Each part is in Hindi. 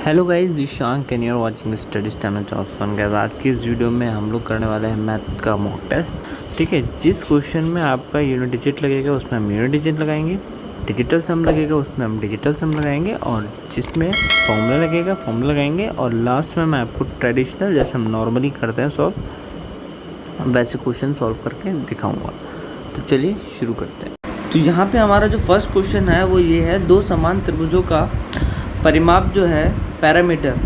Hello guys, Dishank and you are watching study channel चौसन। गाइस, आज की इस वीडियो में हम लोग करने वाले हैं मैथ का मॉक टेस्ट। ठीक है, जिस क्वेश्चन में आपका यूनिट डिजिट लगेगा उसमें हम यूनिट डिजिट लगाएंगे, डिजिटल सम लगेगा उसमें हम डिजिटल सम लगाएंगे, और जिसमें फॉर्मूला लगेगा फॉर्मूला लगाएंगे, और लास्ट में मैं आपको ट्रेडिशनल जैसे हम नॉर्मली करते हैं सॉल्व, वैसे क्वेश्चन सॉल्व करके दिखाऊँगा। तो चलिए शुरू करते हैं। तो यहाँ पर हमारा जो फर्स्ट क्वेश्चन है वो ये है, दो समान त्रिभुजों का परिमाप जो है पैरामीटर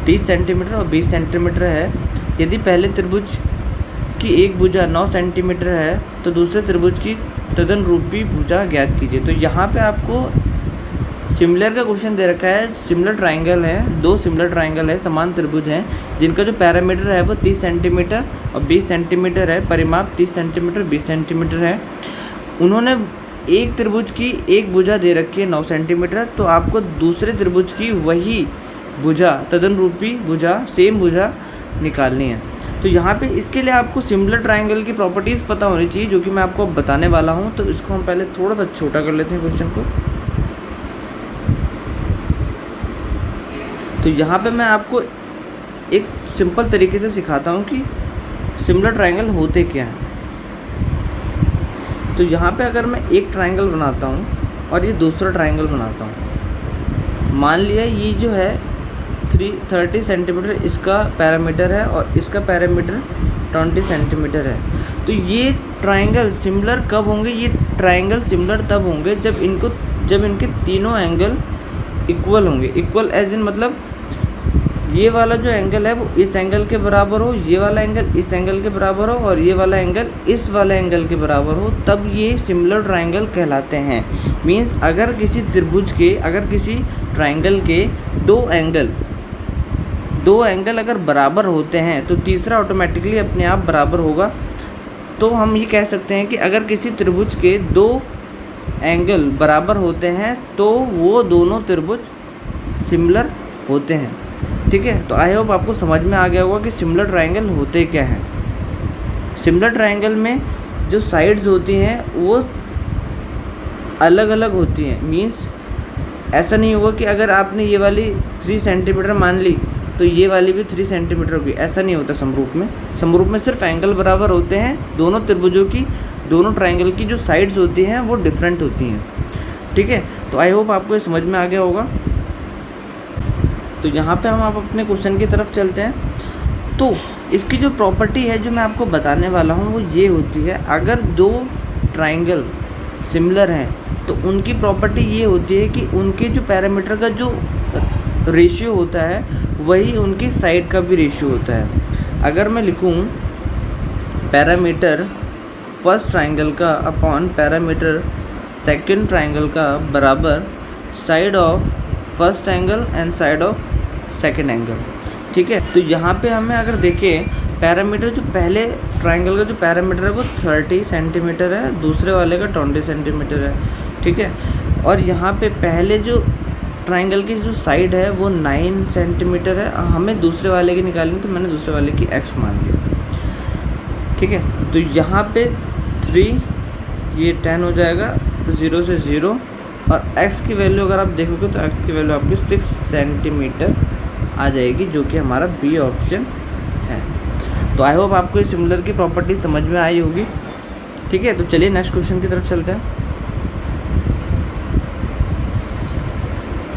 30 सेंटीमीटर और 20 सेंटीमीटर है। यदि पहले त्रिभुज की एक भुजा 9 सेंटीमीटर है तो दूसरे त्रिभुज की तदनुरूपी भुजा ज्ञात कीजिए। तो यहाँ पे आपको सिमिलर का क्वेश्चन दे रखा है। सिमिलर ट्राइंगल है, दो सिमिलर ट्राइंगल है, समान त्रिभुज हैं जिनका जो पैरामीटर है वो 30 सेंटीमीटर और 20 सेंटीमीटर है। परिमाप 30 सेंटीमीटर 20 सेंटीमीटर है। उन्होंने एक त्रिभुज की एक भुजा दे रखी है 9 सेंटीमीटर, तो आपको दूसरे त्रिभुज की वही भुजा तदनुरूपी भुजा सेम भुजा निकालनी है। तो यहाँ पे इसके लिए आपको सिमिलर ट्रायंगल की प्रॉपर्टीज़ पता होनी चाहिए, जो कि मैं आपको बताने वाला हूँ। तो इसको हम पहले थोड़ा सा छोटा कर लेते हैं क्वेश्चन को। तो यहाँ पे मैं आपको एक सिंपल तरीके से सिखाता हूँ कि सिमिलर ट्रायंगल होते क्या हैं। तो यहाँ पे अगर मैं एक ट्रायंगल बनाता हूँ और ये दूसरा ट्रायंगल बनाता हूँ, मान लिया ये जो है 30 सेंटीमीटर इसका पैरामीटर है और इसका पैरामीटर 20 सेंटीमीटर है। तो ये ट्रायंगल सिमिलर कब होंगे? ये ट्रायंगल सिमिलर तब होंगे जब इनके तीनों एंगल इक्वल होंगे। इक्वल एज इन मतलब ये वाला जो एंगल है वो इस एंगल के बराबर हो, ये वाला एंगल इस एंगल के बराबर हो, और ये वाला एंगल इस वाले एंगल के बराबर हो, तब ये सिमिलर ट्रायंगल कहलाते हैं। मीन्स अगर किसी ट्रायंगल के दो एंगल अगर बराबर होते हैं तो तीसरा ऑटोमेटिकली अपने आप बराबर होगा। तो हम ये कह सकते हैं कि अगर किसी त्रिभुज के दो एंगल बराबर होते हैं तो वो दोनों त्रिभुज सिमिलर होते हैं। ठीक है, तो आई होप आपको समझ में आ गया होगा कि सिमिलर ट्रायंगल होते क्या हैं। सिमिलर ट्रायंगल में जो साइड्स होती हैं वो अलग अलग होती हैं। मींस ऐसा नहीं होगा कि अगर आपने ये वाली 3 सेंटीमीटर मान ली तो ये वाली भी 3 सेंटीमीटर होगी, ऐसा नहीं होता समरूप में सिर्फ एंगल बराबर होते हैं। दोनों त्रिभुजों की, दोनों ट्रायंगल की जो साइड्स होती हैं वो डिफरेंट होती हैं। ठीक है, तो आई होप आपको ये समझ में आ गया होगा। तो यहाँ पे हम आप अपने क्वेश्चन की तरफ चलते हैं। तो इसकी जो प्रॉपर्टी है जो मैं आपको बताने वाला हूँ वो ये होती है, अगर दो ट्रायंगल सिमिलर हैं तो उनकी प्रॉपर्टी ये होती है कि उनके जो पैरामीटर का जो रेशियो होता है वही उनकी साइड का भी रेशियो होता है। अगर मैं लिखूँ पैरामीटर फर्स्ट ट्रायंगल का अपॉन पैरामीटर सेकंड ट्रायंगल का बराबर side of first angle and side of second angle. ठीक है, तो यहाँ पे हमें अगर देखें पैरामीटर जो पहले ट्रायंगल का जो पैरामीटर है वो 30 सेंटीमीटर है, दूसरे वाले का 20 सेंटीमीटर है। ठीक है, और यहाँ पे पहले जो ट्रायंगल की जो साइड है वो 9 सेंटीमीटर है। हमें दूसरे वाले की निकालनी, तो मैंने दूसरे वाले की x मान लिया। ठीक है, तो यहाँ पे 3 ये 10 हो जाएगा, 0 से 0, और x की वैल्यू अगर आप देखोगे तो x की वैल्यू आपकी 6 सेंटीमीटर आ जाएगी, जो कि हमारा बी ऑप्शन है। तो आई होप आपको इस सिमिलर की प्रॉपर्टी समझ में आई होगी। ठीक है, तो चलिए नेक्स्ट क्वेश्चन की तरफ चलते हैं।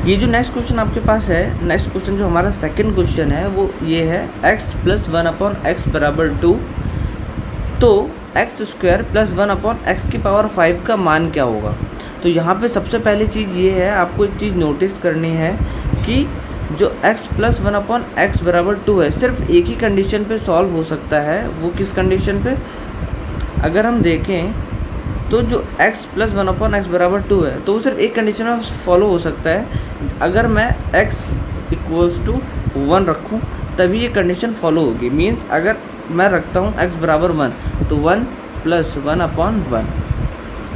ये जो नेक्स्ट क्वेश्चन आपके पास है, नेक्स्ट क्वेश्चन जो हमारा सेकंड क्वेश्चन है वो ये है, x + 1/x बराबर 2। तो x² + 1/x⁵ का मान क्या होगा? तो यहाँ पे सबसे पहली चीज़ ये है, आपको एक चीज़ नोटिस करनी है कि जो x + 1/x बराबर 2 है, सिर्फ एक ही कंडीशन पे सॉल्व हो सकता है। वो किस कंडीशन पे? अगर हम देखें तो जो x + 1/x बराबर 2 है तो वो सिर्फ एक कंडीशन में फॉलो हो सकता है। अगर मैं x = 1 रखूँ तभी ये कंडीशन फॉलो होगी। मीन्स अगर मैं रखता हूँ x बराबर 1 तो 1 + 1/1,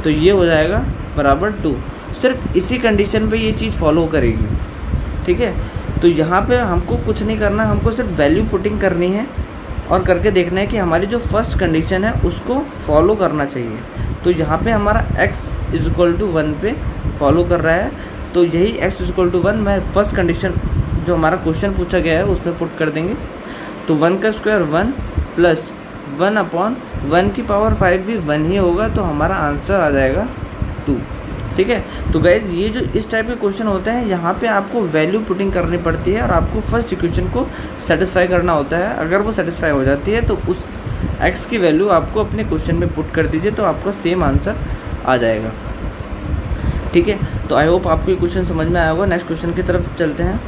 तो ये हो जाएगा बराबर 2। सिर्फ इसी कंडीशन पे ये चीज़ फॉलो करेगी। ठीक है, तो यहाँ पे हमको कुछ नहीं करना, हमको सिर्फ वैल्यू पुटिंग करनी है और करके देखना है कि हमारी जो फर्स्ट कंडीशन है उसको फॉलो करना चाहिए। तो यहाँ पे हमारा x = 1 पे फॉलो कर रहा है, तो यही x इक्वल टू 1 मैं फर्स्ट कंडीशन जो हमारा क्वेश्चन पूछा गया है उसमें पुट कर देंगे। तो 1 का स्क्वायर 1 प्लस 1 अपॉन 1 की पावर 5 भी 1 ही होगा, तो हमारा आंसर आ जाएगा 2। ठीक है, तो गाइज ये जो इस टाइप के क्वेश्चन होते हैं यहाँ पे आपको वैल्यू पुटिंग करनी पड़ती है और आपको फर्स्ट इक्वेशन को सेटिस्फाई करना होता है। अगर वो सेटिस्फाई हो जाती है तो उस x की वैल्यू आपको अपने क्वेश्चन में पुट कर दीजिए, तो आपका सेम आंसर आ जाएगा। ठीक है, तो आई होप आपको ये क्वेश्चन समझ में आया होगा। नेक्स्ट क्वेश्चन की तरफ चलते हैं।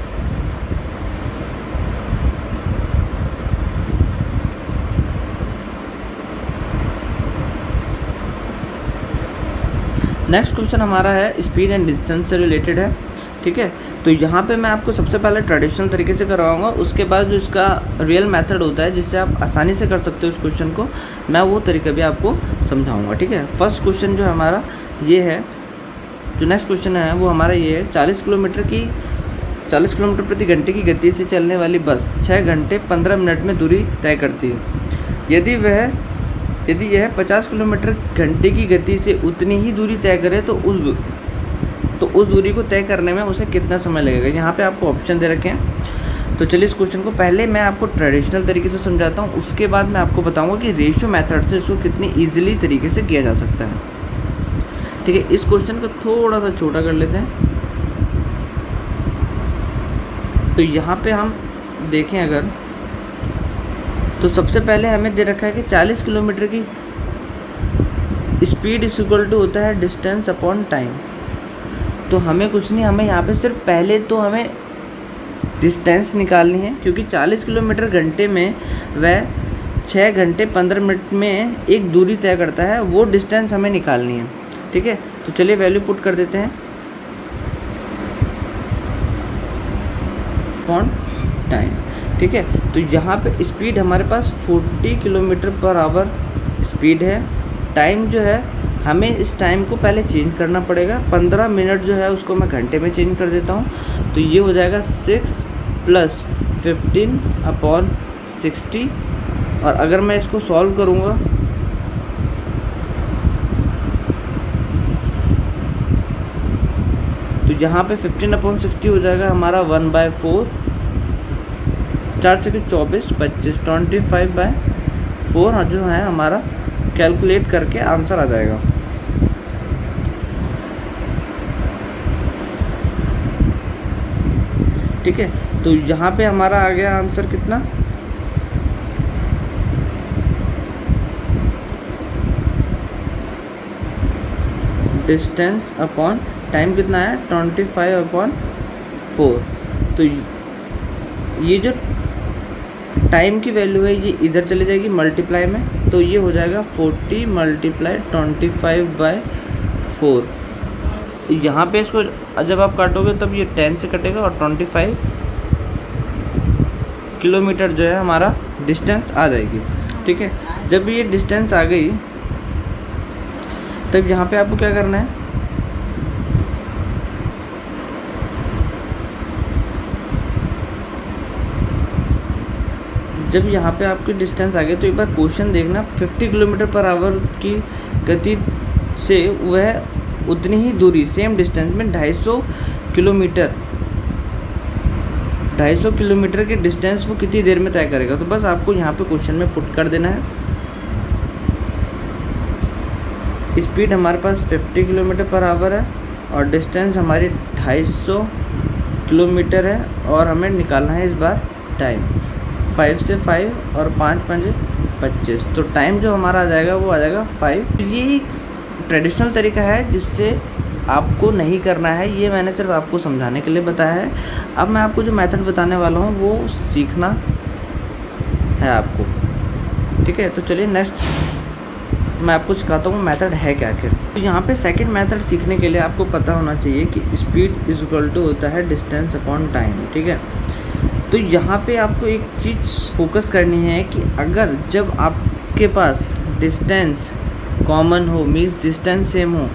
नेक्स्ट क्वेश्चन हमारा है स्पीड एंड डिस्टेंस से रिलेटेड है। ठीक है, तो यहाँ पे मैं आपको सबसे पहले ट्रेडिशनल तरीके से करवाऊँगा, उसके बाद जो इसका रियल मेथड होता है जिससे आप आसानी से कर सकते हो इस क्वेश्चन को, मैं वो तरीका भी आपको समझाऊँगा। ठीक है, फर्स्ट क्वेश्चन जो हमारा ये है, जो नेक्स्ट क्वेश्चन है वो हमारा ये है, 40 किलोमीटर प्रति घंटे की गति से चलने वाली बस 6 घंटे 15 मिनट में दूरी तय करती है। यदि यह 50 किलोमीटर घंटे की गति से उतनी ही दूरी तय करे तो उस दूरी को तय करने में उसे कितना समय लगेगा। यहाँ पे आपको ऑप्शन दे रखे हैं। तो चलिए इस क्वेश्चन को पहले मैं आपको ट्रेडिशनल तरीके से समझाता हूँ, उसके बाद मैं आपको बताऊँगा कि रेशियो मेथड से इसको कितनी ईजिली तरीके से किया जा सकता है। ठीक है, इस क्वेश्चन को थोड़ा सा छोटा कर लेते हैं। तो यहाँ पे हम देखें अगर, तो सबसे पहले हमें दे रखा है कि 40 किलोमीटर की स्पीड इज इक्वल टू होता है डिस्टेंस अपॉन टाइम। तो हमें कुछ नहीं, हमें यहाँ पे सिर्फ पहले तो हमें डिस्टेंस निकालनी है, क्योंकि 40 किलोमीटर घंटे में वह 6 घंटे 15 मिनट में एक दूरी तय करता है, वो डिस्टेंस हमें निकालनी है। ठीक है, तो चलिए वैल्यू पुट कर देते हैं अपॉन टाइम। ठीक है, तो यहाँ पे स्पीड हमारे पास 40 किलोमीटर पर आवर स्पीड है। टाइम जो है हमें इस टाइम को पहले चेंज करना पड़ेगा। 15 मिनट जो है उसको मैं घंटे में चेंज कर देता हूँ, तो ये हो जाएगा 6 + 15 अपॉन 60। और अगर मैं इसको सॉल्व करूँगा तो यहाँ पे 15 अपॉन 60 हो जाएगा हमारा 1/4, 4 × 24 25 25/4 जो है हमारा कैलकुलेट करके आंसर आ जाएगा। ठीक है, तो यहाँ पे हमारा आ गया आंसर कितना, डिस्टेंस अपॉन टाइम कितना है 25/4। तो ये जो टाइम की वैल्यू है ये इधर चली जाएगी मल्टीप्लाई में, तो ये हो जाएगा 40 × 25/4। यहाँ पे इसको जब आप काटोगे तब ये 10 से कटेगा और 25 किलोमीटर जो है हमारा डिस्टेंस आ जाएगी। ठीक है, जब ये डिस्टेंस आ गई तब यहाँ पे आपको क्या करना है, जब यहाँ पे आपकी डिस्टेंस आ गई तो एक बार क्वेश्चन देखना, 50 किलोमीटर पर आवर की गति से वह उतनी ही दूरी सेम डिस्टेंस में 250 किलोमीटर के डिस्टेंस वो कितनी देर में तय करेगा। तो बस आपको यहाँ पे क्वेश्चन में पुट कर देना है। स्पीड हमारे पास 50 किलोमीटर पर आवर है और डिस्टेंस हमारी 250 किलोमीटर है, और हमें निकालना है इस बार टाइम। 5 से 5 और 5 × 5 = 25, तो टाइम जो हमारा आ जाएगा वो आ जाएगा 5। तो ये एक ट्रेडिशनल तरीका है जिससे आपको नहीं करना है, ये मैंने सिर्फ आपको समझाने के लिए बताया है। अब मैं आपको जो मेथड बताने वाला हूँ वो सीखना है आपको। ठीक है, तो चलिए नेक्स्ट मैं आपको सिखाता हूँ मेथड है क्या आखिर। तो यहाँ पे सेकंड मेथड सीखने के लिए आपको पता होना चाहिए कि स्पीड इज इक्वल टू होता है डिस्टेंस अपॉन टाइम। ठीक है, तो यहाँ पे आपको एक चीज़ फोकस करनी है कि अगर जब आपके पास डिस्टेंस कॉमन हो, मीन्स डिस्टेंस सेम हो,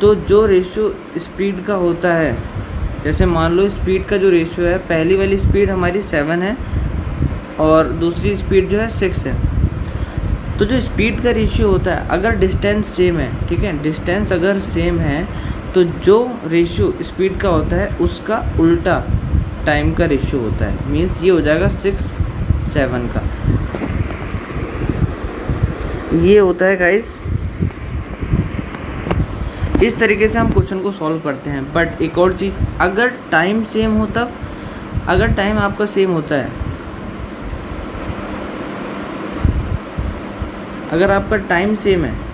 तो जो रेशियो स्पीड का होता है, जैसे मान लो स्पीड का जो रेशियो है, पहली वाली स्पीड हमारी 7 है और दूसरी स्पीड जो है 6 है, तो जो स्पीड का रेशियो होता है अगर डिस्टेंस सेम है, ठीक है, डिस्टेंस अगर सेम है तो जो रेशियो स्पीड का होता है उसका उल्टा टाइम का रेशियो होता है, मीन्स ये हो जाएगा 6:7 का। ये होता है गाइस, इस तरीके से हम क्वेश्चन को सॉल्व करते हैं। बट एक और चीज़, अगर टाइम सेम हो तब, अगर टाइम आपका सेम होता है, अगर आपका टाइम सेम है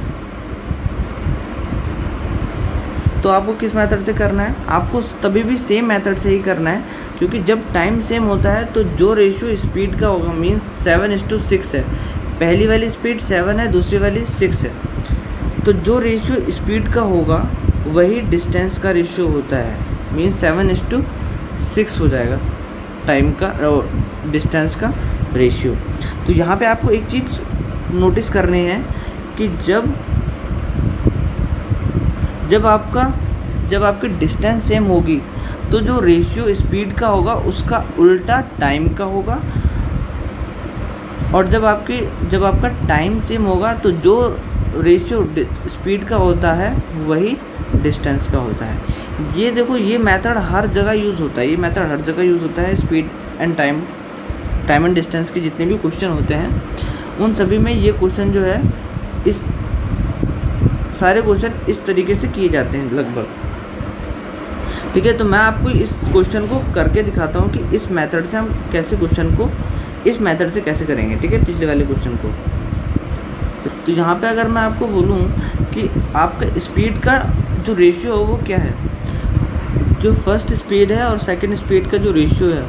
तो आपको किस मेथड से करना है? आपको तभी भी सेम मेथड से ही करना है, क्योंकि जब टाइम सेम होता है तो जो रेशियो स्पीड का होगा, मीन्स 7:6 है, पहली वाली स्पीड 7 है, दूसरी वाली 6 है, तो जो रेशियो स्पीड का होगा वही डिस्टेंस का रेशियो होता है, मीन्स 7:6 हो जाएगा टाइम का और डिस्टेंस का रेशियो। तो यहाँ पे आपको एक चीज़ नोटिस करनी है कि जब आपकी डिस्टेंस सेम होगी तो जो रेशियो स्पीड का होगा उसका उल्टा टाइम का होगा, और जब आपका टाइम सेम होगा तो जो रेशियो स्पीड का होता है वही डिस्टेंस का होता है। ये देखो, ये मेथड हर जगह यूज़ होता है, ये मेथड हर जगह यूज़ होता है। Speed and time and distance के जितने भी क्वेश्चन होते हैं उन सभी में ये क्वेश्चन जो है, इस सारे क्वेश्चन इस तरीके से किए जाते हैं लगभग। ठीक है, तो मैं आपको इस क्वेश्चन को करके दिखाता हूँ कि इस मेथड से हम कैसे क्वेश्चन को इस मेथड से कैसे करेंगे। ठीक है, पिछले वाले क्वेश्चन को। तो यहाँ पे अगर मैं आपको बोलूँ कि आपका स्पीड का जो रेशियो है वो क्या है, जो फर्स्ट स्पीड है और सेकंड स्पीड का जो रेशियो है,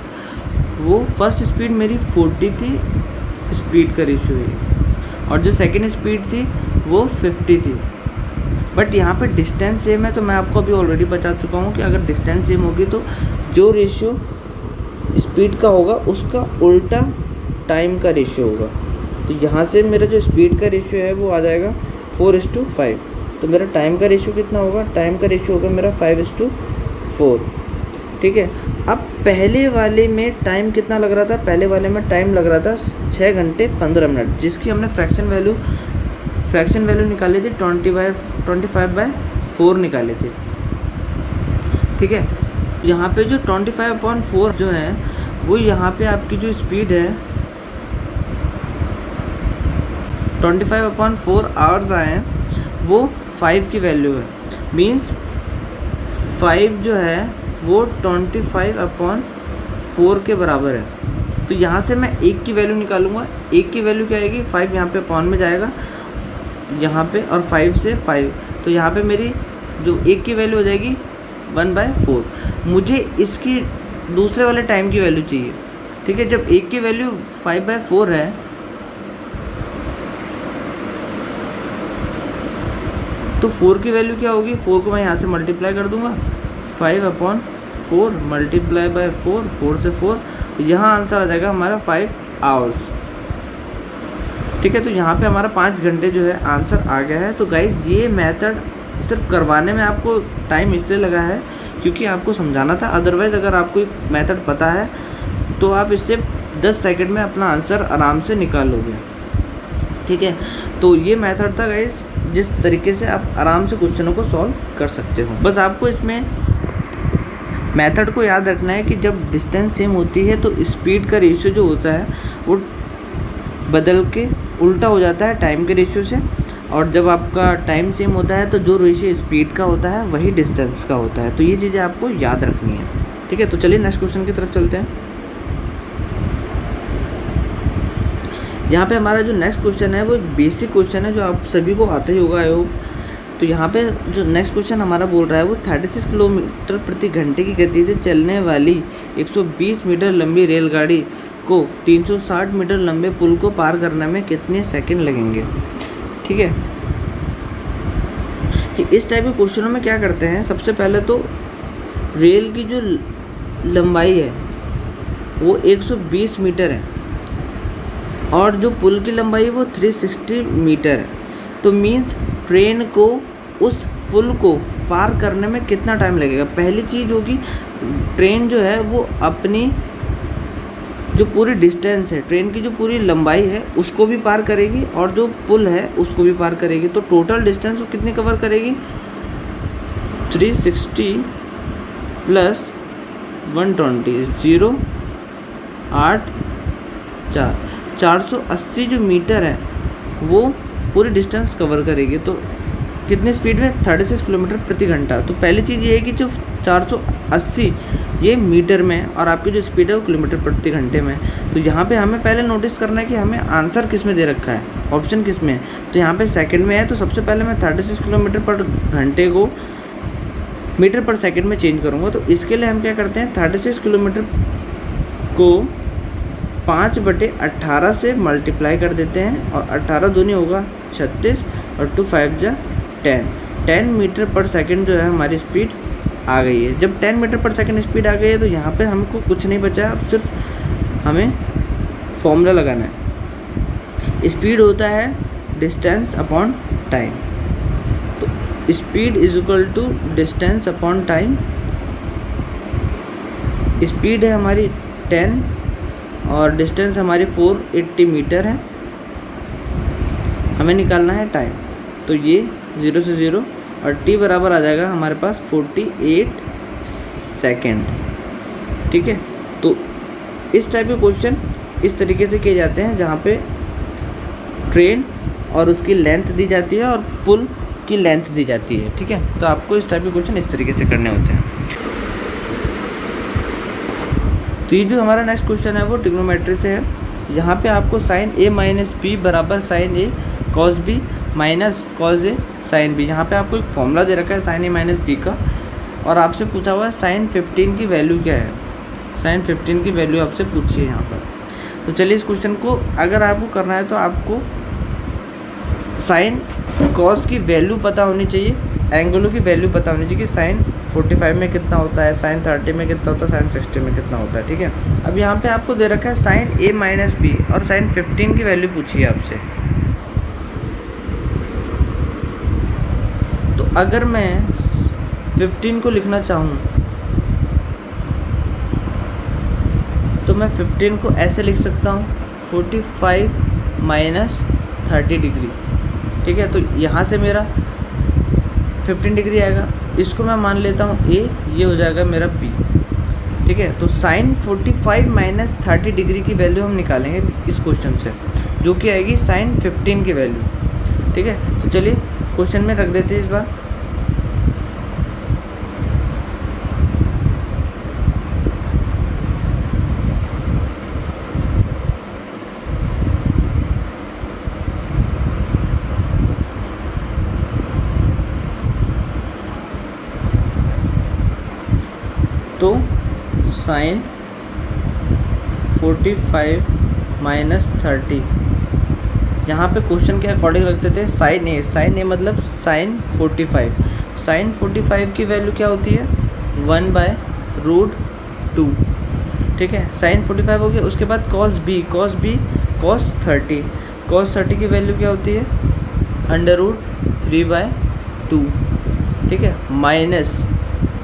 वो फर्स्ट स्पीड मेरी 40 थी, स्पीड का रेशियो है, और जो सेकंड स्पीड थी वो 50 थी। बट यहाँ पे डिस्टेंस सेम है, तो मैं आपको अभी ऑलरेडी बता चुका हूँ कि अगर डिस्टेंस सेम होगी तो जो रेशियो स्पीड का होगा उसका उल्टा टाइम का रेशियो होगा। तो यहाँ से मेरा जो स्पीड का रेशियो है वो आ जाएगा 4:5। तो मेरा टाइम का रेशियो कितना होगा? टाइम का रेशियो होगा मेरा 5:4। ठीक है, अब पहले वाले में टाइम कितना लग रहा था? पहले वाले में टाइम लग रहा था 6 घंटे 15 मिनट, जिसकी हमने फ्रैक्शन वैल्यू निकाली थी 25/4 निकाले थे। ठीक है, यहाँ पे जो 25/4 जो है वो यहाँ पे आपकी जो स्पीड है 25/4 आवर्स आए, वो 5 की वैल्यू है, मीन्स 5 जो है वो 25/4 के बराबर है। तो यहाँ से मैं 1 की वैल्यू निकालूंगा। 1 की वैल्यू क्या आएगी? 5 यहाँ पे अपॉन में जाएगा यहाँ पे, और 5 से 5, तो यहाँ पे मेरी जो 1 की वैल्यू हो जाएगी 1/4। मुझे इसकी दूसरे वाले टाइम की वैल्यू चाहिए। ठीक है, जब 1 की वैल्यू 5/4 है तो 4 की वैल्यू क्या होगी? 4 को मैं यहाँ से मल्टीप्लाई कर दूंगा, 5/4 मल्टीप्लाई बाय 4 से 4, यहाँ आंसर आ जाएगा हमारा 5 आवर्स। ठीक है, तो यहाँ पे हमारा 5 घंटे जो है आंसर आ गया है। तो गाइज ये मेथड सिर्फ करवाने में आपको टाइम इसलिए लगा है क्योंकि आपको समझाना था। अदरवाइज़ अगर आपको एक मेथड पता है तो आप इससे 10 सेकंड में अपना आंसर आराम से निकाल लोगे। ठीक है, तो ये मेथड था गाइज, जिस तरीके से आप आराम से क्वेश्चनों को सॉल्व कर सकते हो। बस आपको इसमें मेथड को याद रखना है कि जब डिस्टेंस सेम होती है तो स्पीड का रेशियो जो होता है वो बदल के उल्टा हो जाता है टाइम के रेशियो से, और जब आपका टाइम सेम होता है तो जो रेशियो स्पीड का होता है वही डिस्टेंस का होता है। तो ये चीज़ें आपको याद रखनी है। ठीक है, तो चलिए नेक्स्ट क्वेश्चन की तरफ चलते हैं। यहाँ पे हमारा जो नेक्स्ट क्वेश्चन है वो एक बेसिक क्वेश्चन है जो आप सभी को आता ही होगा, आई होप। तो यहाँ पे जो नेक्स्ट क्वेश्चन हमारा बोल रहा है वो 36 किलोमीटर प्रति घंटे की गति से चलने वाली 120 मीटर लंबी रेलगाड़ी को 360 मीटर लंबे पुल को पार करने में कितने सेकंड लगेंगे। ठीक है, कि इस टाइप के क्वेश्चनों में क्या करते हैं, सबसे पहले तो रेल की जो लंबाई है वो 120 मीटर है और जो पुल की लंबाई है वो 360 मीटर है। तो मीन्स ट्रेन को उस पुल को पार करने में कितना टाइम लगेगा। पहली चीज़ होगी, ट्रेन जो है वो अपनी जो पूरी डिस्टेंस है, ट्रेन की जो पूरी लंबाई है उसको भी पार करेगी और जो पुल है उसको भी पार करेगी। तो टोटल डिस्टेंस वो कितनी कवर करेगी? 360 प्लस 120 0 8 4 480 जो मीटर है वो पूरी डिस्टेंस कवर करेगी। तो कितनी स्पीड में? 36 किलोमीटर प्रति घंटा। तो पहली चीज़ ये है कि जो 480 ये मीटर में है और आपकी जो स्पीड है वो किलोमीटर प्रति घंटे में है। तो यहाँ पे हमें पहले नोटिस करना है कि हमें आंसर किस में दे रखा है, ऑप्शन किस में है। तो यहाँ पे सेकंड में है, तो सबसे पहले मैं 36 किलोमीटर पर घंटे को मीटर पर सेकंड में चेंज करूँगा। तो इसके लिए हम क्या करते हैं, 36 किलोमीटर को 5/18 से मल्टीप्लाई कर देते हैं और 18 दूनी होगा 36 और 2 5 जा 10 मीटर पर सेकंड जो है हमारी स्पीड आ गई है। जब 10 मीटर पर सेकंड स्पीड आ गई है तो यहाँ पे हमको कुछ नहीं बचा, अब सिर्फ हमें फॉर्मूला लगाना है। स्पीड होता है डिस्टेंस अपॉन टाइम। तो speed is equal to distance upon time. Speed है हमारी 10 और डिस्टेंस हमारी 480 मीटर है। हमें निकालना है टाइम। तो ये 0 से 0 और t बराबर आ जाएगा हमारे पास 48 सेकेंड। ठीक है, तो इस टाइप के क्वेश्चन इस तरीके से किए जाते हैं जहाँ पे ट्रेन और उसकी लेंथ दी जाती है और पुल की लेंथ दी जाती है। ठीक है, तो आपको इस टाइप के क्वेश्चन इस तरीके से करने होते हैं। तो ये जो हमारा नेक्स्ट क्वेश्चन है वो ट्रिग्नोमेट्री से है। यहाँ पे आपको साइन a माइनस बी बराबर sine a cos B minus cos A sine B, यहाँ पे आपको एक फॉर्मूला दे रखा है साइन a माइनस बी का और आपसे पूछा हुआ है साइन 15 की वैल्यू क्या है। साइन 15 की वैल्यू आपसे पूछी है यहाँ पर। तो चलिए इस क्वेश्चन को अगर आपको करना है तो आपको साइन कॉस की वैल्यू पता होनी चाहिए, एंगलों की वैल्यू पता होनी चाहिए कि साइन 45 में कितना होता है, साइन 30 में कितना होता है, साइन 60 में कितना होता है। ठीक है, अब यहाँ पे आपको दे रखा है साइन a माइनस बी और साइन 15 की वैल्यू पूछी है आपसे। तो अगर मैं 15 को लिखना चाहूँ तो मैं 15 को ऐसे लिख सकता हूँ 45 माइनस 30 डिग्री। ठीक है, तो यहाँ से मेरा 15 डिग्री आएगा, इसको मैं मान लेता हूँ a, ये हो जाएगा मेरा b। ठीक है, तो साइन 45 माइनस 30 डिग्री की वैल्यू हम निकालेंगे इस क्वेश्चन से, जो कि आएगी साइन 15 की वैल्यू। ठीक है, तो चलिए क्वेश्चन में रख देते हैं इस बार। तो साइन 45 माइनस 30 यहाँ पे क्वेश्चन के अकॉर्डिंग रख देते हैं साइन ए। साइन ए मतलब साइन 45। साइन 45 की वैल्यू क्या होती है 1/√2। ठीक है, साइन 45 हो गया। उसके बाद कॉस बी कॉस 30। कॉस 30 की वैल्यू क्या होती है √3/2। ठीक है, माइनस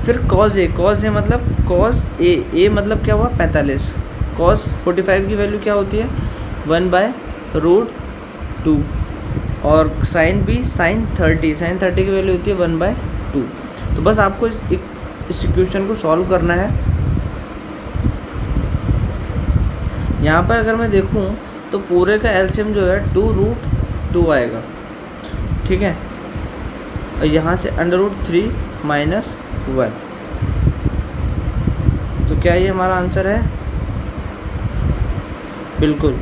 फिर कॉस ए मतलब कॉस ए मतलब क्या हुआ 45। कॉस 45 की वैल्यू क्या होती है 1/√2 और साइन बी साइन 30 की वैल्यू होती है 1/2। तो बस आपको इस इक्वेशन को सॉल्व करना है। यहाँ पर अगर मैं देखूँ तो पूरे का एलसीएम जो है 2√2 आएगा। ठीक है, और यहाँ से √3 माइनस 1। तो क्या ये हमारा आंसर है? बिल्कुल,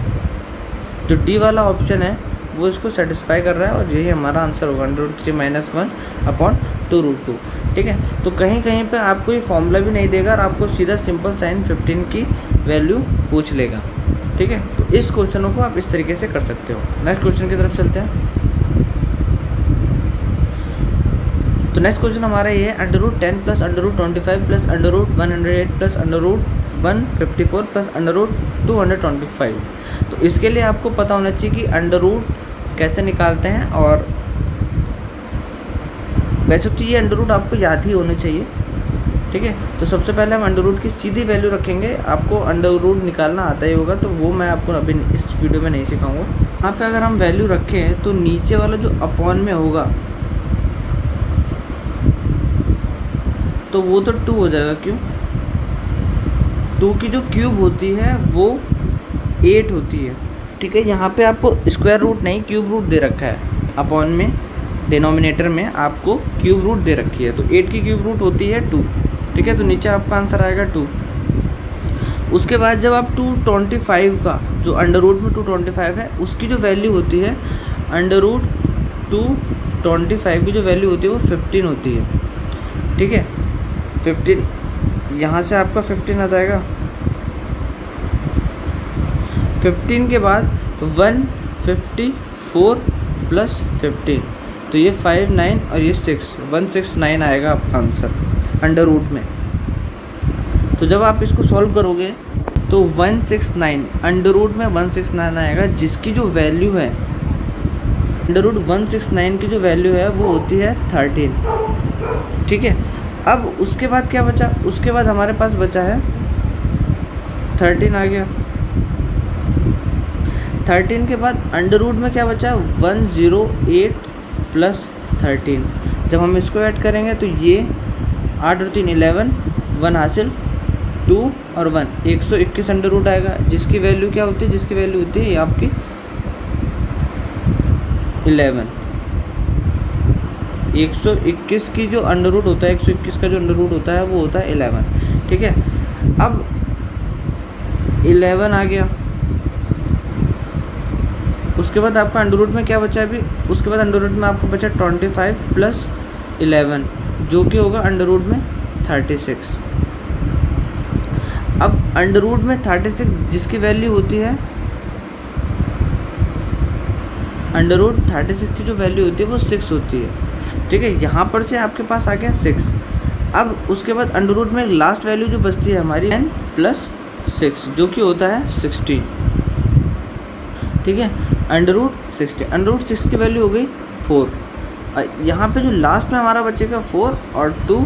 जो डी वाला ऑप्शन है वो इसको सेटिस्फाई कर रहा है और यही हमारा आंसर होगा √3 माइनस 1/2√2। ठीक है, तो कहीं कहीं पे आपको ये फॉर्मूला भी नहीं देगा और आपको सीधा सिंपल साइन 15 की वैल्यू पूछ लेगा। ठीक है, तो इस क्वेश्चनों को आप इस तरीके से कर सकते हो। नेक्स्ट क्वेश्चन की तरफ चलते हैं। तो नेक्स्ट क्वेश्चन हमारा ये है √10 प्लस √25 प्लस √108 प्लस √154 प्लस √225। तो इसके लिए आपको पता होना चाहिए कि अंडर कैसे निकालते हैं, और वैसे तो ये अंडर आपको याद ही होने चाहिए। ठीक है, तो सबसे पहले हम अंडर की सीधी वैल्यू रखेंगे। आपको अंडर निकालना आता ही होगा, तो वो मैं आपको अभी इस वीडियो में नहीं सिखाऊंगा। यहाँ पे अगर हम वैल्यू रखें तो नीचे वाला जो अपॉन में होगा तो वो तो 2 हो जाएगा। क्यों? 2 की जो क्यूब होती है वो 8 होती है। ठीक है, यहाँ पे आपको स्क्वायर रूट नहीं क्यूब रूट दे रखा है, अपॉन में डिनोमिनेटर में आपको क्यूब रूट दे रखी है, तो 8 की क्यूब रूट होती है 2। ठीक है, तो नीचे आपका आंसर आएगा 2। उसके बाद जब आप 225 का जो अंडर रूट में 225 है उसकी जो वैल्यू होती है, अंडर रूट 225 की जो वैल्यू होती है वो 15 होती है। ठीक है, 15 यहाँ से आपका 15 आ जाएगा। 15 के बाद 154 प्लस 15, तो ये 59 और ये 169 आएगा आपका आंसर अंडर रूट में। तो जब आप इसको सॉल्व करोगे तो 169 अंडर रूट में 169 आएगा, जिसकी जो वैल्यू है अंडर रूट 169 की जो वैल्यू है वो होती है 13। ठीक है, अब उसके बाद क्या बचा? उसके बाद हमारे पास बचा है 13 आ गया। 13 के बाद अंडर रूट में क्या बचा? 108 प्लस 13। जब हम इसको ऐड करेंगे तो ये 8 और 3 11, 1 हासिल, 2 और 1 121 अंडर रूट आएगा, जिसकी वैल्यू क्या होती है? जिसकी वैल्यू होती है आपकी 11। 121 की जो अंडर रूट होता है, 121 का जो अंडर रूट होता है वो होता है 11। ठीक है, अब 11 आ गया। उसके बाद आपका अंडर रूट में क्या बचा अभी? उसके बाद अंडर रूट में आपको बचा 25 प्लस 11, जो कि होगा अंडर रूट में 36। अब अंडर रूट में 36 जिसकी वैल्यू होती है, अंडर रूट 36 की जो वैल्यू होती है वो 6 होती है। ठीक है, यहाँ पर से आपके पास आ गया 6। अब उसके बाद अंडर रूट में लास्ट वैल्यू जो बचती है हमारी 10 प्लस 6, जो कि होता है 16। ठीक है, अंडर रूट 60, अंडर रूट 6 की वैल्यू हो गई 4। यहाँ पे जो लास्ट में हमारा बचेगा 4 और 2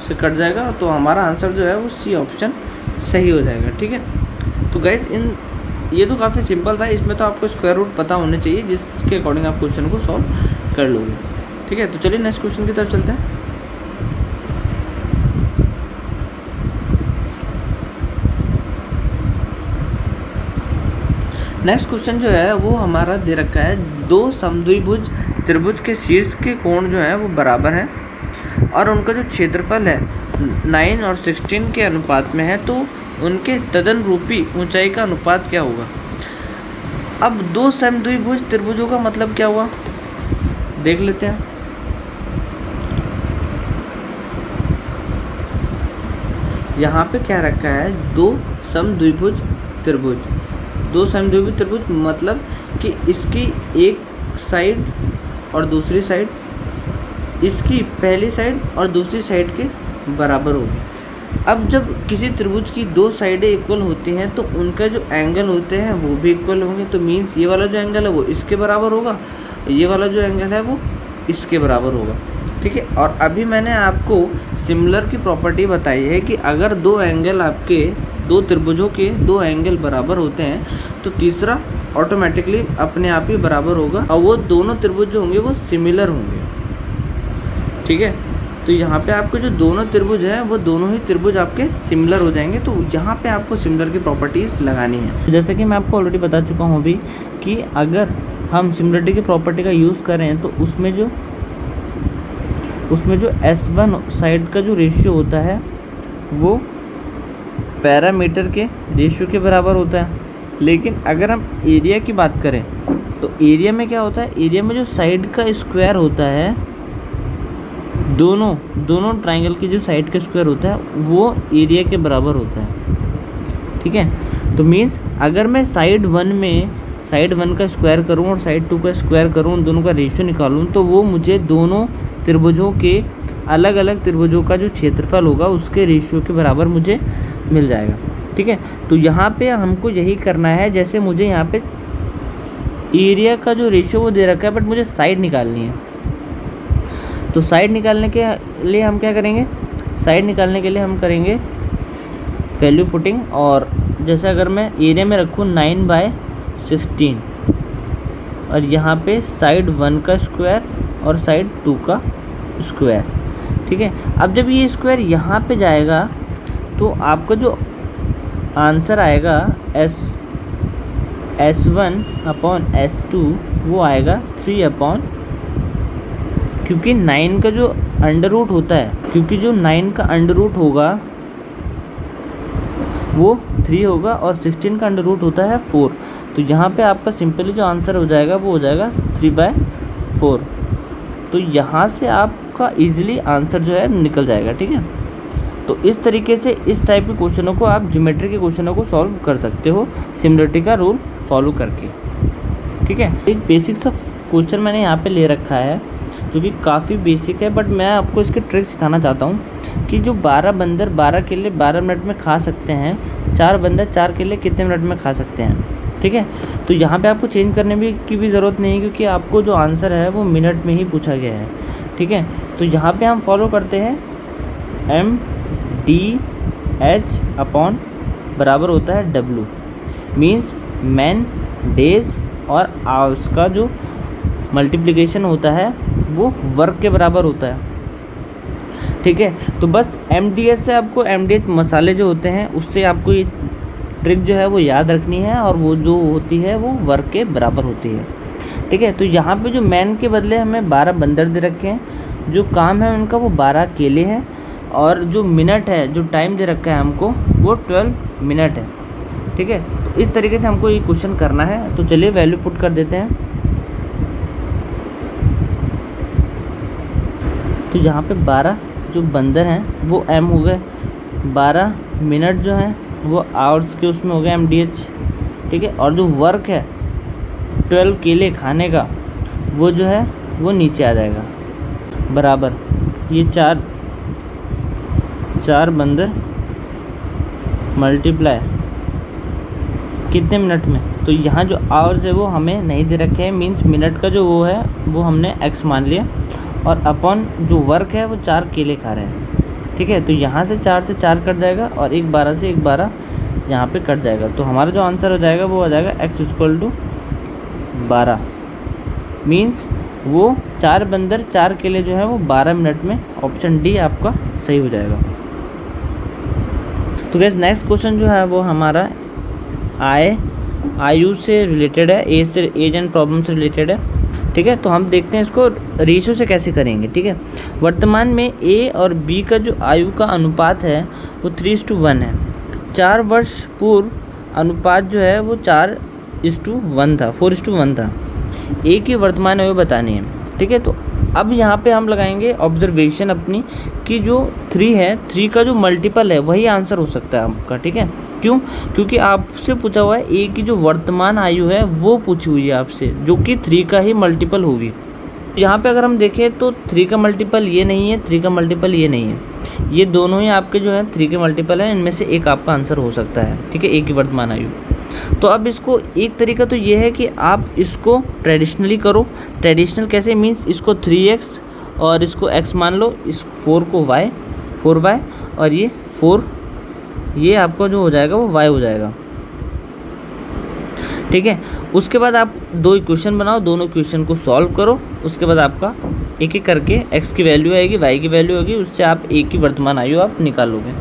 से कट जाएगा, तो हमारा आंसर जो है वो सी ऑप्शन सही हो जाएगा। ठीक है, तो गाइस ये तो काफ़ी सिंपल था, इसमें तो आपको स्क्वायर रूट पता होने चाहिए, जिसके अकॉर्डिंग आप क्वेश्चन को सॉल्व कर लोगे। ठीक है, तो चलिए नेक्स्ट क्वेश्चन की तरफ चलते हैं। नेक्स्ट क्वेश्चन जो है वो हमारा दे रखा है, 2 समद्विभुज त्रिभुज के शीर्ष के कोण जो है वो बराबर हैं और उनका जो क्षेत्रफल है 9 और 16 के अनुपात में है, तो उनके तदनुरूपी ऊंचाई का अनुपात क्या होगा? अब 2 समद्विभुज त्रिभुजों का मतलब क्या हुआ, देख लेते हैं। यहाँ पे क्या रखा है? 2 समद्विभुज त्रिभुज। 2 समद्विभुज त्रिभुज मतलब कि इसकी एक साइड और दूसरी साइड, इसकी पहली साइड और दूसरी साइड के बराबर होगी। अब जब किसी त्रिभुज की 2 साइडें इक्वल होती हैं तो उनका जो एंगल होते हैं वो भी इक्वल होंगे, तो मीन्स ये वाला जो एंगल है वो इसके बराबर होगा, ये वाला जो एंगल है वो इसके बराबर होगा। ठीक है, और अभी मैंने आपको सिमिलर की प्रॉपर्टी बताई है कि अगर 2 एंगल आपके 2 त्रिभुजों के 2 एंगल बराबर होते हैं तो तीसरा ऑटोमेटिकली अपने आप ही बराबर होगा, और वो दोनों त्रिभुज जो होंगे वो सिमिलर होंगे। ठीक है, तो यहाँ पे आपके जो दोनों त्रिभुज हैं वो दोनों ही त्रिभुज आपके सिमिलर हो जाएंगे, तो यहाँ पे आपको सिमिलर की प्रॉपर्टीज़ लगानी है। जैसे कि मैं आपको ऑलरेडी बता चुका हूँ अभी कि अगर हम सिमिलरिटी की प्रॉपर्टी का यूज़ करें तो उसमें जो S1 साइड का जो रेशियो होता है वो पैरामीटर के रेशियो के बराबर होता है। लेकिन अगर हम एरिया की बात करें तो एरिया में क्या होता है? एरिया में जो साइड का स्क्वायर होता है, दोनों ट्राइंगल की जो साइड का स्क्वायर होता है वो एरिया के बराबर होता है। ठीक है, तो मीन्स अगर मैं साइड 1 का स्क्वायर करूं और साइड 2 का स्क्वायर करूं, उन दोनों का रेशियो निकालूं, तो वो मुझे दोनों त्रिभुजों के अलग अलग त्रिभुजों का जो क्षेत्रफल होगा उसके रेशियो के बराबर मुझे मिल जाएगा। ठीक है, तो यहाँ पे हमको यही करना है। जैसे मुझे यहाँ पे एरिया का जो रेशियो वो दे रखा है, बट मुझे साइड निकालनी है, तो साइड निकालने के लिए हम क्या करेंगे? साइड निकालने के लिए हम करेंगे वैल्यू पुटिंग, और जैसे अगर मैं एरिया में रखूँ 9/16 और यहाँ पे साइड 1 का स्क्वायर और साइड 2 का स्क्वायर, ठीक है। अब जब ये स्क्वायर यहाँ पे जाएगा तो आपका जो आंसर आएगा S1/S2 वो आएगा 3 क्योंकि 9 का जो अंडर रूट होता है, क्योंकि जो 9 का अंडर रूट होगा वो 3 होगा और 16 का अंडर रूट होता है 4। तो यहाँ पे आपका सिंपली जो आंसर हो जाएगा वो हो जाएगा 3/4। तो यहाँ से आपका इजीली आंसर जो है निकल जाएगा, ठीक है। तो इस तरीके से इस टाइप के क्वेश्चनों को आप ज्योमेट्री के क्वेश्चनों को सॉल्व कर सकते हो सिमिलरिटी का रूल फॉलो करके, ठीक है। एक बेसिक सा क्वेश्चन मैंने यहाँ पे ले रखा है जो कि काफ़ी बेसिक है, बट मैं आपको इसके ट्रिक सिखाना चाहता हूँ कि जो 12 बंदर 12 केले 12 मिनट में खा सकते हैं, 4 बंदर 4 केले कितने मिनट में खा सकते हैं, ठीक है। तो यहाँ पे आपको चेंज करने की भी ज़रूरत नहीं है, क्योंकि आपको जो आंसर है वो मिनट में ही पूछा गया है, ठीक है। तो यहाँ पे हम फॉलो करते हैं MDH अपॉन बराबर होता है W, मीन्स मैन, डेज और आवर्स का जो मल्टीप्लिकेशन होता है वो वर्क के बराबर होता है, ठीक है। तो बस MDH से आपको MDH मसाले जो होते हैं उससे आपको ये ट्रिक जो है वो याद रखनी है, और वो जो होती है वो वर्क के बराबर होती है, ठीक है। तो यहाँ पे जो मैन के बदले हमें 12 बंदर दे रखे हैं, जो काम है उनका वो 12 केले हैं, और जो मिनट है, जो टाइम दे रखा है हमको वो 12 मिनट है, ठीक है। तो इस तरीके से हमको ये क्वेश्चन करना है। तो चलिए वैल्यू पुट कर देते हैं। तो यहाँ पे 12 जो बंदर हैं वो M हो गए, 12 मिनट जो हैं वो आवर्स के उसमें हो गए MDH, ठीक है। और जो वर्क है 12 केले खाने का वो जो है वो नीचे आ जाएगा, बराबर ये 4 बंदर मल्टीप्लाई कितने मिनट में। तो यहाँ जो आवर्स है वो हमें नहीं दे रखे हैं, मीन्स मिनट का जो वो है वो हमने x मान लिया, और अपॉन जो वर्क है वो 4 केले खा रहे हैं, ठीक है। तो यहाँ से 4 से 4 कट जाएगा और 1 12 से 1 12 यहाँ पे कट जाएगा। तो हमारा जो आंसर हो जाएगा वो हो जाएगा x = 12, मीन्स वो 4 बंदर 4 केले जो है वो 12 मिनट में। ऑप्शन डी आपका सही हो जाएगा। तो गाइस नेक्स्ट क्वेश्चन जो है वो हमारा आयु से रिलेटेड है, एज एंड प्रॉब्लम से रिलेटेड है, ठीक है। तो हम देखते हैं इसको रेशियो से कैसे करेंगे, ठीक है। वर्तमान में ए और बी का जो आयु का अनुपात है वो 3:1 है। 4 वर्ष पूर्व अनुपात जो है वो 4:1 था, 4:1 था। ए की वर्तमान आयु बतानी है, ठीक है। तो अब यहाँ पे हम लगाएंगे ऑब्जर्वेशन अपनी कि जो 3 है, 3 का जो मल्टीपल है वही आंसर हो सकता है आपका, ठीक है। क्यों? क्योंकि आपसे पूछा हुआ है ए की जो वर्तमान आयु है वो पूछी हुई है आपसे, जो कि 3 का ही मल्टीपल होगी। यहाँ पे अगर हम देखें तो 3 का मल्टीपल ये नहीं है, 3 का मल्टीपल ये नहीं है, ये दोनों ही आपके जो है 3 के मल्टीपल हैं। इनमें से एक आपका आंसर हो सकता है, ठीक है, ए की वर्तमान आयु। तो अब इसको एक तरीका तो ये है कि आप इसको ट्रेडिशनली करो। ट्रेडिशनल कैसे? मीन्स इसको 3x और इसको x मान लो, इस 4 को y, 4y और ये 4, ये आपका जो हो जाएगा वो y हो जाएगा, ठीक है। उसके बाद आप 2 इक्वेशन बनाओ, दोनों इक्वेशन को सॉल्व करो। उसके बाद आपका एक एक करके x की वैल्यू आएगी, y की वैल्यू होगी, उससे आप a की वर्तमान आयु आप निकालोगे।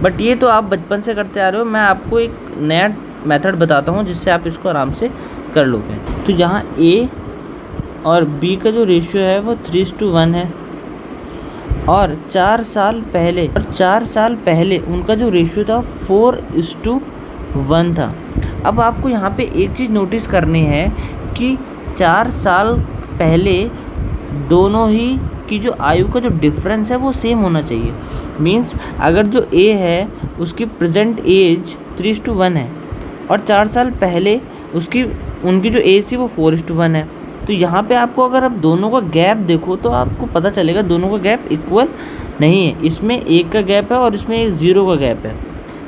बट ये तो आप बचपन से करते आ रहे हो, मैं आपको एक नया मेथड बताता हूँ जिससे आप इसको आराम से कर लोगे। तो यहाँ a और b का जो रेशियो है वो 3:1 है, और 4 साल पहले उनका जो रेशियो था 4:1 था। अब आपको यहाँ पे एक चीज़ नोटिस करनी है कि 4 साल पहले दोनों ही की जो आयु का जो डिफरेंस है वो सेम होना चाहिए। मीन्स अगर जो a है उसकी प्रेजेंट एज 3:1 है और 4 साल पहले उनकी जो एज थी वो 4:1 है। तो यहाँ पे आपको अगर आप दोनों का गैप देखो तो आपको पता चलेगा दोनों का गैप इक्वल नहीं है। इसमें 1 का गैप है और इसमें 0 का गैप है।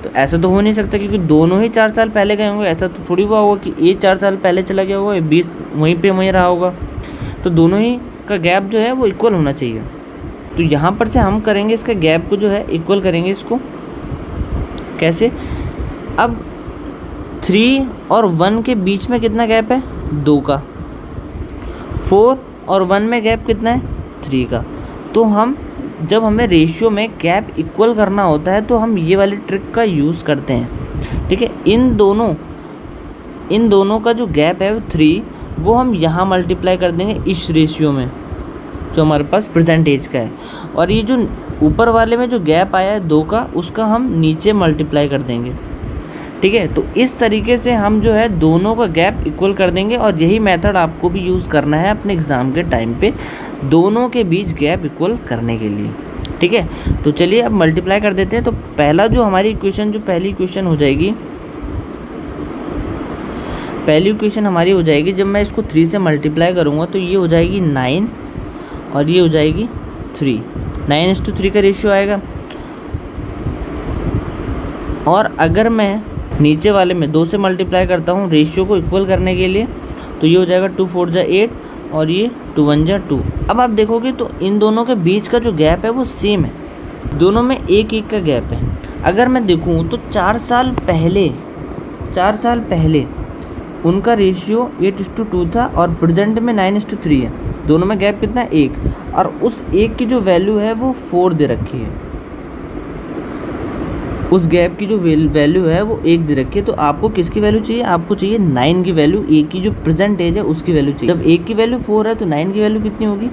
तो ऐसा तो हो नहीं सकता, क्योंकि दोनों ही 4 साल पहले गए होंगे। ऐसा तो थोड़ी हुआ होगा कि ए 4 साल पहले चला गया होगा, 20 वहीं रहा होगा। तो दोनों ही का गैप जो है वो इक्वल होना चाहिए। तो यहाँ पर से हम करेंगे इसका गैप को जो है इक्वल करेंगे। इसको कैसे? अब 3 और 1 के बीच में कितना गैप है? 2 का। 4 और 1 में गैप कितना है? 3 का। तो हम जब हमें रेशियो में गैप इक्वल करना होता है तो हम ये वाली ट्रिक का यूज़ करते हैं। ठीक है, इन दोनों का जो गैप है 3 वो हम यहाँ मल्टीप्लाई कर देंगे इस रेशियो में जो हमारे पास प्रेजेंट एज का है, और ये जो ऊपर वाले में जो गैप आया है 2 का, उसका हम नीचे मल्टीप्लाई कर देंगे। ठीक है, तो इस तरीके से हम जो है दोनों का गैप इक्वल कर देंगे, और यही मेथड आपको भी यूज़ करना है अपने एग्ज़ाम के टाइम पे दोनों के बीच गैप इक्वल करने के लिए। ठीक है, तो चलिए अब मल्टीप्लाई कर देते हैं। तो पहला जो हमारी इक्वेशन, जो पहली इक्वेशन हो जाएगी, पहली इक्वेशन हमारी हो जाएगी, जब मैं इसको 3 से मल्टीप्लाई करूँगा तो ये हो जाएगी 9 और ये हो जाएगी 3, 9:3 का रेशियो आएगा। और अगर मैं नीचे वाले में 2 से मल्टीप्लाई करता हूँ रेशियो को इक्वल करने के लिए, तो ये हो जाएगा 2 4 जा 8 और ये 2 1 जा 2। अब आप देखोगे तो इन दोनों के बीच का जो गैप है वो सेम है, दोनों में 1 का गैप है। अगर मैं देखूँ तो 4 साल पहले उनका रेशियो 8:2 था और प्रेजेंट में 9:3 है। दोनों में गैप कितना है? 1, और उस 1 की जो वैल्यू है वो 4 दे रखी है। उस गैप की जो वैल्यू है वो 1 दे रखी है। तो आपको किसकी वैल्यू चाहिए? आपको चाहिए 9 की वैल्यू, 1 की जो प्रेजेंट एज है उसकी वैल्यू चाहिए। जब 1 की वैल्यू 4 है तो 9 की वैल्यू कितनी होगी?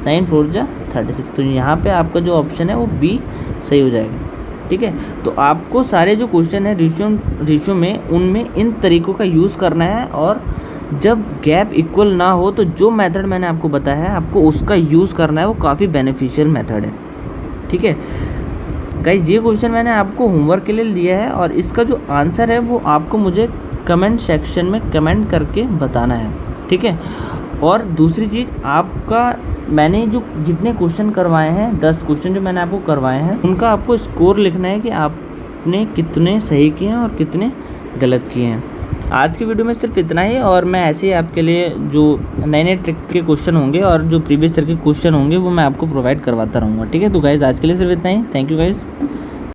9 4 जा 36। तो यहाँ पे आपका जो ऑप्शन है वो बी सही हो जाएगा। ठीक है, तो आपको सारे जो क्वेश्चन है रेशियो में, उनमें इन तरीक़ों का यूज़ करना है, और जब गैप इक्वल ना हो तो जो मेथड मैंने आपको बताया है आपको उसका यूज़ करना है, वो काफ़ी बेनिफिशियल मेथड है। ठीक है गाइस, ये क्वेश्चन मैंने आपको होमवर्क के लिए दिया है, और इसका जो आंसर है वो आपको मुझे कमेंट सेक्शन में कमेंट करके बताना है। ठीक है, और दूसरी चीज़, आपका मैंने जो जितने क्वेश्चन करवाए हैं, 10 क्वेश्चन जो मैंने आपको करवाए हैं, उनका आपको स्कोर लिखना है कि आपने कितने सही किए हैं और कितने गलत किए हैं। आज की वीडियो में सिर्फ इतना ही, और मैं ऐसे ही आपके लिए जो नए ट्रिक के क्वेश्चन होंगे और जो प्रीवियस ईयर के क्वेश्चन होंगे वो मैं आपको प्रोवाइड करवाता रहूँगा। ठीक है, तो गाइज़ आज के लिए सिर्फ इतना ही। Thank you guys.